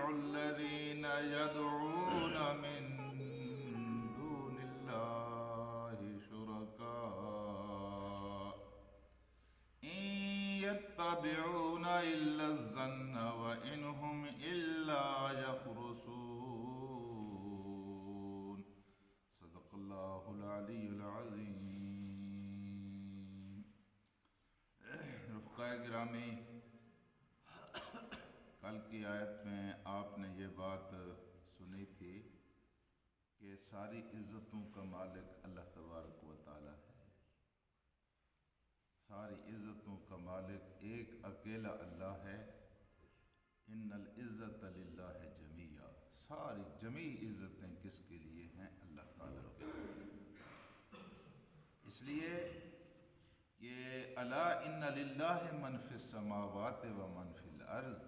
الذين يدعون من دون الله شركاء إن يتبعون إلا الظن وإن هم إلا يخرصون صدق الله العلي العظيم. رفقائے گرامی، کل کی آیت میں آپ نے یہ بات سنی تھی کہ ساری عزتوں کا مالک اللہ تبارک و تعالی ہے. ساری عزتوں کا مالک ایک اکیلا اللہ ہے. ان العزت للہ جمیعا. ساری جمیع عزتیں کس کے لیے ہیں؟ اللہ تعالیٰ کے لیے. اس لیے کہ الا ان للہ من فی السماوات و من فی الارض،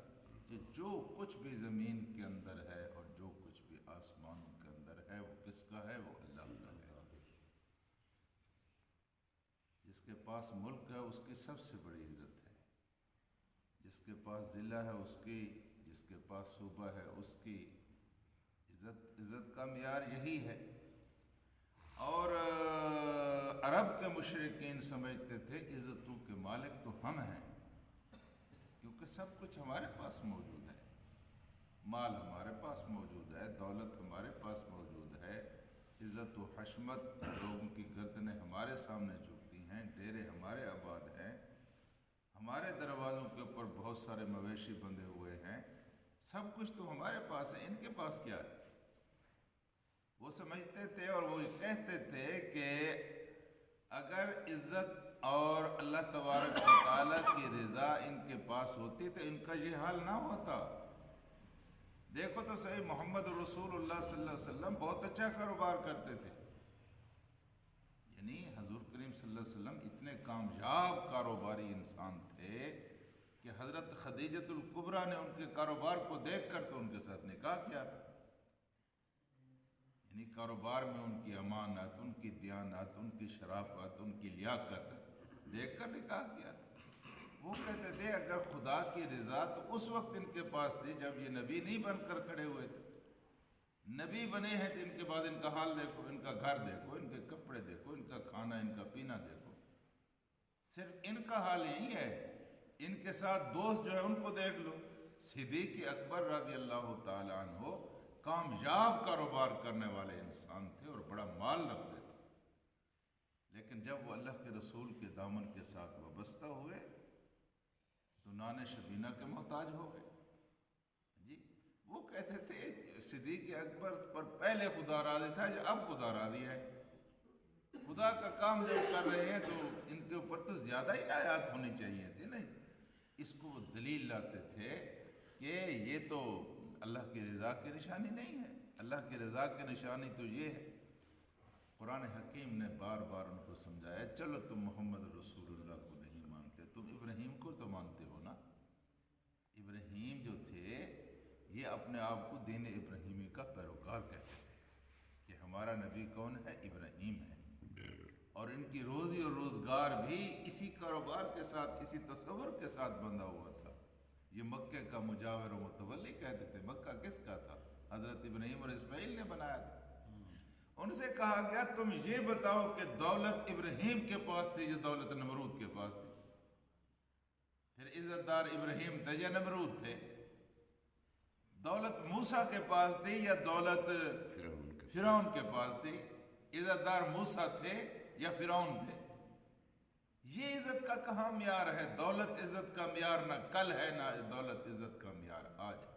کہ جو کچھ بھی زمین کے اندر ہے اور جو کچھ بھی آسمانوں کے اندر ہے وہ کس کا ہے؟ وہ اللہ کا ہے. جس کے پاس ملک ہے اس کی سب سے بڑی عزت ہے. جس کے پاس ضلع ہے اس کی، جس کے پاس صوبہ ہے اس کی عزت کا معیار یہی ہے. اور عرب کے مشرکین سمجھتے تھے عزتوں کے مالک تو ہم ہیں، کیونکہ سب کچھ ہمارے پاس موجود ہے. مال ہمارے پاس موجود ہے، دولت ہمارے پاس موجود ہے، عزت و حشمت لوگوں کی گردنیں ہمارے سامنے جھکتی ہیں، ڈیرے ہمارے آباد ہیں، ہمارے دروازوں کے اوپر بہت سارے مویشی بندھے ہوئے ہیں. سب کچھ تو ہمارے پاس ہے، ان کے پاس کیا ہے؟ وہ سمجھتے تھے اور وہ کہتے تھے کہ اگر عزت اور اللہ تبارک و تعالیٰ کی رضا ان کے پاس ہوتی تو ان کا یہ حال نہ ہوتا. دیکھو تو صحیح، محمد رسول اللہ صلی اللہ علیہ وسلم بہت اچھا کاروبار کرتے تھے. یعنی حضور کریم صلی اللہ علیہ وسلم اتنے کامیاب کاروباری انسان تھے کہ حضرت خدیجۃ الکبریٰ نے ان کے کاروبار کو دیکھ کر تو ان کے ساتھ نکاح کیا تھا. یعنی کاروبار میں ان کی امانت، ان کی دیانت، ان کی شرافت، ان کی لیاقت دیکھ کر نکاح کیا تھا. وہ کہتے تھے اگر خدا کی رضا تو اس وقت ان کے پاس تھی جب یہ نبی نہیں بن کر کھڑے ہوئے تھے. نبی بنے ہیں تو ان کے بعد ان کا حال دیکھو، ان کا گھر دیکھو، ان کے کپڑے دیکھو، ان کا کھانا، ان کا پینا دیکھو. صرف ان کا حال یہی ہے. ان کے ساتھ دوست جو ہے ان کو دیکھ لو. صدیق اکبر رضی اللہ تعالیٰ عنہ کامیاب کاروبار کرنے والے انسان تھے اور بڑا مال رکھتے تھے، لیکن جب وہ اللہ کے رسول کے دامن کے ساتھ وابستہ ہوئے تو نان شبینہ کے محتاج ہو گئے. جی وہ کہتے تھے صدیق اکبر پر پہلے خدا راضی تھا، اب خدا راضی ہے. خدا کا کام جب کر رہے ہیں تو ان کے اوپر تو زیادہ عنایات ہونی چاہیے تھی. نہیں، اس کو وہ دلیل لاتے تھے کہ یہ تو اللہ کی رضا کی نشانی نہیں ہے. اللہ کی رضا کی نشانی تو یہ ہے. قرآن حکیم نے بار بار ان کو سمجھایا، چلو تم محمد رسول اللہ کو نہیں مانتے، تم ابراہیم کو تو مانتے ہو نا. ابراہیم جو تھے یہ اپنے آپ کو دین ابراہیمی کا پیروکار کہتے تھے کہ ہمارا نبی کون ہے؟ ابراہیم ہے. اور ان کی روزی اور روزگار بھی اسی کاروبار کے ساتھ، اسی تصور کے ساتھ بندھا ہوا تھا. یہ مکے کا مجاور و متولی کہتے تھے. مکہ کس کا تھا؟ حضرت ابراہیم اور اسماعیل نے بنایا تھا. ان سے کہا گیا تم یہ بتاؤ کہ دولت ابراہیم کے پاس تھی یا دولت نمرود کے پاس تھی؟ پھر عزت دار ابراہیم تھے یا نمرود تھے؟ دولت موسیٰ کے پاس تھی یا دولت فرعون کے پاس تھی؟ عزت دار موسیٰ تھے یا فرعون تھے؟ یہ عزت کا کہاں معیار ہے؟ دولت عزت کا معیار نہ کل ہے، نہ دولت عزت کا معیار آج ہے.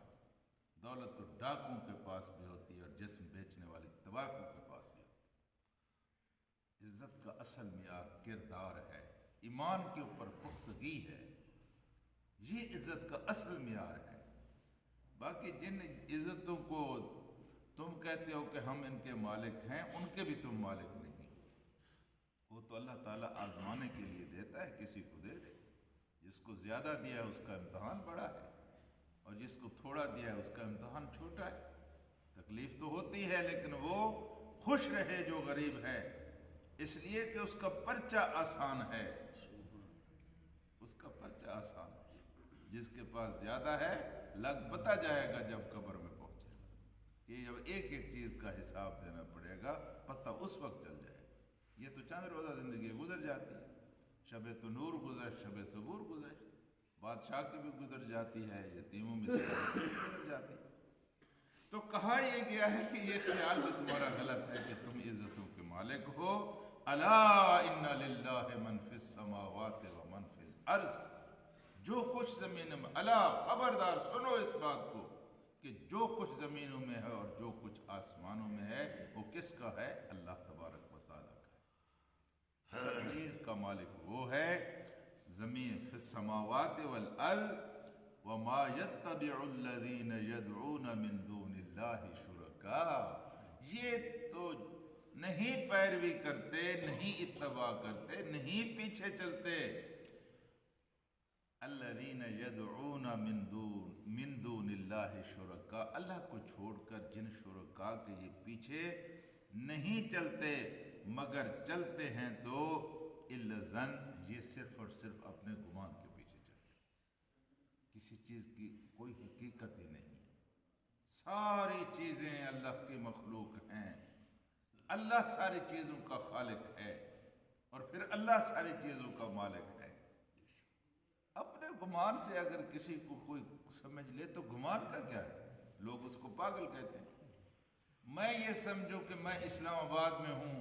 دولت تو ڈاکوں کے پاس بھی ہوتی ہے اور جسم بیچنے والی طوائفوں کے پاس بھی ہوتی ہے. عزت کا اصل معیار کردار ہے، ایمان کے اوپر پختگی ہے. یہ عزت کا اصل معیار ہے. باقی جن عزتوں کو تم کہتے ہو کہ ہم ان کے مالک ہیں، ان کے بھی تم مالک نہیں. وہ تو اللہ تعالیٰ آزمانے کے لیے دیتا ہے، کسی کو دے دے. جس کو زیادہ دیا ہے اس کا امتحان بڑا ہے، اور جس کو تھوڑا دیا ہے اس کا امتحان چھوٹا ہے. تکلیف تو ہوتی ہے لیکن وہ خوش رہے جو غریب ہے، اس لیے کہ اس کا پرچہ آسان ہے. اس کا پرچہ آسان ہے. جس کے پاس زیادہ ہے لگ پتہ جائے گا جب قبر میں پہنچے گا، کہ جب ایک ایک چیز کا حساب دینا پڑے گا، پتہ اس وقت چل جائے گا۔ یہ تو چند روزہ زندگی گزر جاتی ہے، شب تنور گزر، شب صبور گزر، بادشاہ کی بھی گزر جاتی ہے، یتیموں میں سے گزر جاتی ہے۔ تو کہا یہ گیا ہے کہ یہ خیال بھی تمہارا غلط ہے کہ تم عزتوں کے مالک ہو۔ الا ان للہ من فی السماوات و من فی الارض، جو کچھ زمین میں، الا خبردار سنو اس بات کو کہ جو کچھ زمینوں میں ہے اور جو کچھ آسمانوں میں ہے وہ کس کا ہے؟ اللہ تبارک و تعالیٰ کا ہے۔ سب چیز کا مالک وہ ہے۔ زمین فی السماوات والارض وما يتبع الذين يدعون من دون اللہ شرکاء، یہ تو نہیں پیروی کرتے، نہیں اتباع کرتے، نہیں پیچھے چلتے، الذین یدعون من دون اللہ شرکاء، اللہ کو چھوڑ کر جن شرکاء کے یہ پیچھے نہیں چلتے، مگر چلتے ہیں تو الا الظن، یہ صرف اور صرف اپنے گمان کے پیچھے چلتے ہیں، کسی چیز کی کوئی حقیقت ہی نہیں ہے۔ ساری چیزیں اللہ کی مخلوق ہیں، اللہ ساری چیزوں کا خالق ہے اور پھر اللہ ساری چیزوں کا مالک ہے۔ اپنے گمان سے اگر کسی کو کوئی سمجھ لے تو گمان کا کیا ہے؟ لوگ اس کو پاگل کہتے ہیں۔ میں یہ سمجھوں کہ میں اسلام آباد میں ہوں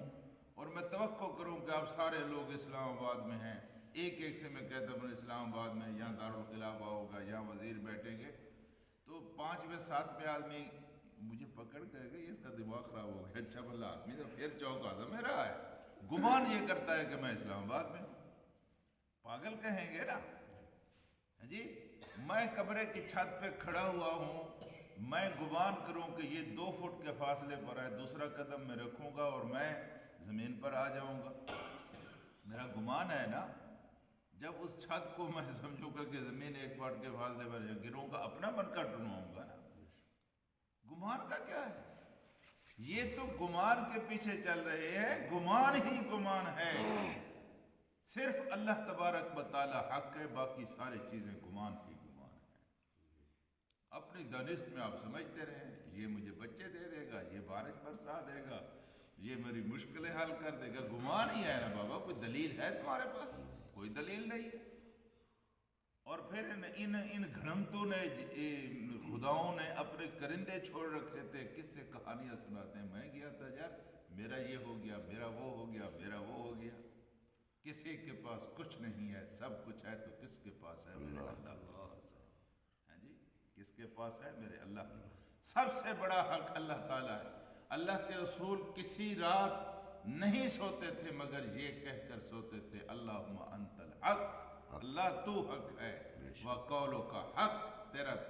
اور میں توقع کروں کہ آپ سارے لوگ اسلام آباد میں ہیں، ایک ایک سے میں کہتا ہوں اسلام آباد میں یہاں دارالخلافہ ہوگا، یہاں وزیر بیٹھیں گے، تو 5ویں 7ویں آدمی مجھے پکڑ کہے گا یہ اس کا دماغ خراب ہو گیا، اچھا بھلا آدمی تو پھر چوک آزم میں رہا ہے، گمان یہ کرتا ہے کہ میں اسلام آباد میں ہوں، پاگل کہیں گے نا جی۔ میں کمرے کی چھت پہ کھڑا ہوا ہوں، میں گمان کروں کہ یہ 2 فٹ کے فاصلے پر ہے، دوسرا قدم میں رکھوں گا اور میں زمین پر آ جاؤں گا، میرا گمان ہے نا۔ جب اس چھت کو میں سمجھوں گا کہ زمین 1 فٹ کے فاصلے پر گروں گا، اپنا من کا ٹنواؤں گا نا۔ گمان کا کیا ہے؟ یہ تو گمان کے پیچھے چل رہے ہیں، گمان ہی گمان ہے، صرف اللہ تبارک و تعالی حق ہے، باقی ساری چیزیں گمان ہی گمان ہیں۔ اپنی دانست میں آپ سمجھتے رہیں یہ مجھے بچے دے دے گا، یہ بارش برسا دے گا، یہ میری مشکلیں حل کر دے گا، گمان ہی ہے نا بابا، کوئی دلیل ہے تمہارے پاس؟ کوئی دلیل نہیں ہے۔ اور پھر ان گھڑنتوں نے، خداؤں نے اپنے کرندے چھوڑ رکھے تھے، کس سے کہانیاں سناتے ہیں، میں گیا تھا یار میرا یہ ہو گیا، میرا وہ ہو گیا، میرا وہ ہو گیا۔ کسی کے پاس کچھ نہیں ہے، سب کچھ ہے تو کس کے پاس ہے؟ میرے اللہ کے پاس ہے۔ ہاں جی، کس کے پاس ہے؟ میرے اللہ کے پاس۔ سب سے بڑا حق اللہ تعالیٰ ہے۔ اللہ کے رسول کسی رات نہیں سوتے تھے مگر یہ کہہ کر سوتے تھے اللہم انت الحق، اللہ تو حق ہے، وقولو کا حق،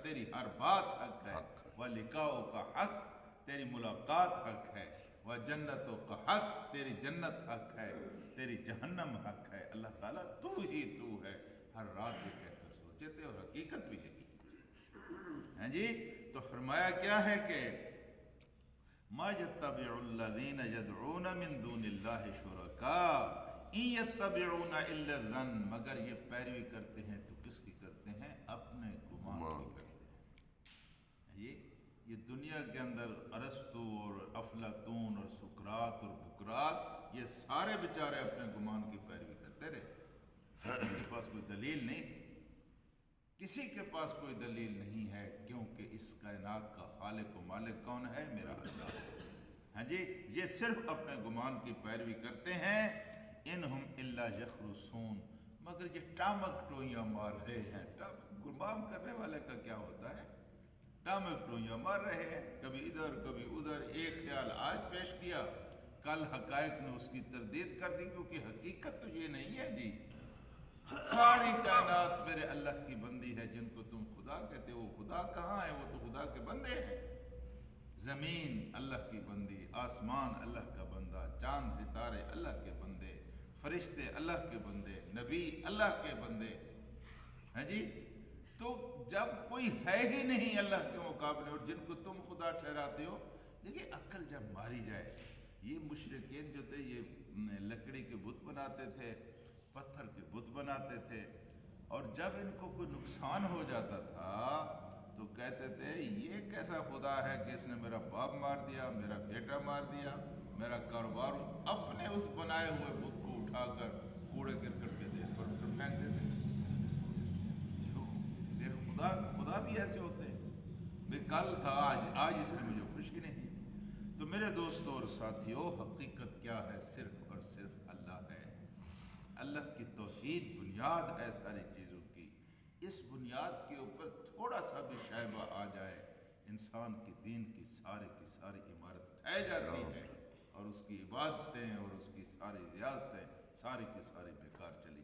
تیری ہر بات حق ہے، ولقاؤ کا حق، تیری ملاقات حق ہے، وجنتوں کا حق، تیری جنت حق ہے، تیری جہنم حق ہے۔ اللہ تعالیٰ تو ہی تو ہے، ہر رات یہ کہہ کر سوچے تھے اور حقیقت بھی یہی ہے جی۔ تو فرمایا کیا ہے کہ ما یتبع الذین یدعون من دون اللہ شرکاء ان یتبعون الا الظن، مگر یہ پیروی کرتے ہیں تو کس کی کرتے ہیں؟ اپنے گمان کی کرتے ہیں۔ یہ دنیا کے اندر ارسطو اور افلاطون اور سقراط اور بقراط، یہ سارے بیچارے اپنے گمان کی پیروی کرتے رہے، ان کے پاس کوئی دلیل نہیں تھی، کسی کے پاس کوئی دلیل نہیں ہے، کیونکہ اس کائنات کا خالق و مالک کون ہے؟ میرا اللہ۔ ہاں جی، یہ صرف اپنے گمان کی پیروی کرتے ہیں، انہم الا یخرصون، مگر یہ ٹامک ٹوئیاں مار رہے ہیں۔ گمان کرنے والے کا کیا ہوتا ہے؟ ٹامک ٹوئیاں مار رہے ہیں، کبھی ادھر کبھی ادھر، ایک خیال آج پیش کیا، کل حقائق نے اس کی تردید کر دی، کیونکہ حقیقت تو یہ نہیں ہے جی۔ ساری کائنات میرے اللہ کی بندی ہے، جن کو تم خدا کہتے ہو، خدا کہاں ہے؟ وہ تو خدا کے بندے ہیں۔ زمین اللہ کی بندی، آسمان اللہ کا بندہ، چاند ستارے اللہ کے بندے، فرشتے اللہ کے بندے، نبی اللہ کے بندے ہیں جی۔ تو جب کوئی ہے ہی نہیں اللہ کے مقابلے اور جن کو تم خدا ٹھہراتے ہو، دیکھیے عقل جب ماری جائے، یہ مشرکین جو تھے یہ لکڑی کے بت بناتے تھے، پتھر کے بت بناتے تھے، اور جب ان کو کوئی نقصان ہو جاتا تھا تو کہتے تھے یہ کیسا خدا ہے کہ اس نے میرا باپ مار دیا، میرا بیٹا مار دیا، میرا کاروبار، اپنے اس بنائے ہوئے بت کو اٹھا کر کوڑے کرکٹ کے دین پر پھینک دیتے ہیں۔ دیکھو خدا بھی ایسے ہوتے ہیں، میں کل تھا آج اس میں مجھے خوشی نہیں۔ تو میرے دوستوں اور ساتھیوں، حقیقت کیا ہے؟ صرف اور صرف اللہ ہے۔ اللہ کی توحید بنیاد ہے ساری چیزوں کی۔ اس بنیاد کے اوپر تھوڑا سا بھی شائبہ آ جائے، انسان کے دین کی ساری عمارت ڈھہ جاتی ہے، اور اس کی عبادتیں اور اس کی ساری ریاستیں ساری کی ساری بیکار چلی